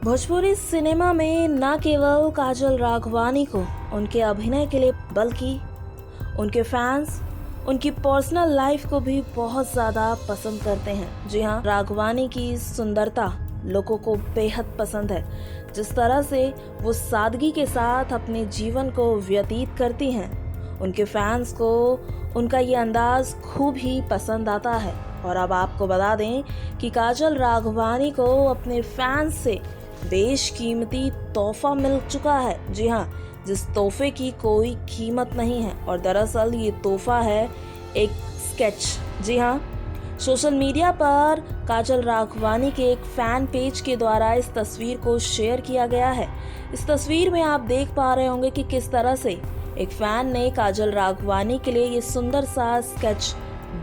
Bhojpuri cinema में न केवल काजल राघवानी को उनके अभिनय के लिए बल्कि उनके फैंस उनकी पर्सनल लाइफ को भी बहुत ज़्यादा पसंद करते हैं। जी हाँ, राघवानी की सुंदरता लोगों को बेहद पसंद है। जिस तरह से वो सादगी के साथ अपने जीवन को व्यतीत करती हैं, उनके फैंस को उनका ये अंदाज खूब ही पसंद आता है। और अब आपको बता दें कि काजल राघवानी को अपने फैंस से बेशकीमती तोहफा मिल चुका है। जी हाँ, जिस तोहफे की कोई कीमत नहीं है और दरअसल ये तोहफा है एक स्केच। जी हाँ, सोशल मीडिया पर काजल राघवानी के एक फैन पेज के द्वारा इस तस्वीर को शेयर किया गया है। इस तस्वीर में आप देख पा रहे होंगे कि किस तरह से एक फैन ने काजल राघवानी के लिए ये सुंदर सा स्केच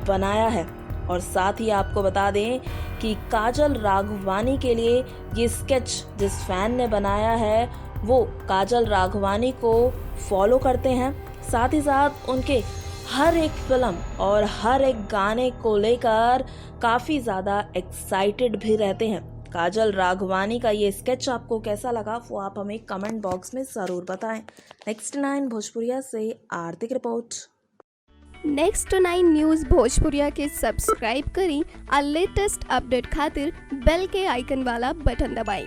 बनाया है। और साथ ही आपको बता दें कि काजल राघवानी के लिए ये स्केच जिस फैन ने बनाया है वो काजल राघवानी को फॉलो करते हैं। साथ ही साथ उनके हर एक फिल्म और हर एक गाने को लेकर काफ़ी ज़्यादा एक्साइटेड भी रहते हैं। काजल राघवानी का ये स्केच आपको कैसा लगा वो आप हमें कमेंट बॉक्स में ज़रूर बताएं। नेक्स्ट 9 भोजपुरिया से आर्थिक रिपोर्ट। नेक्स्ट 9 न्यूज़ भोजपुरिया के सब्सक्राइब करी और लेटेस्ट अपडेट खातिर बेल के आइकन वाला बटन दबाएं।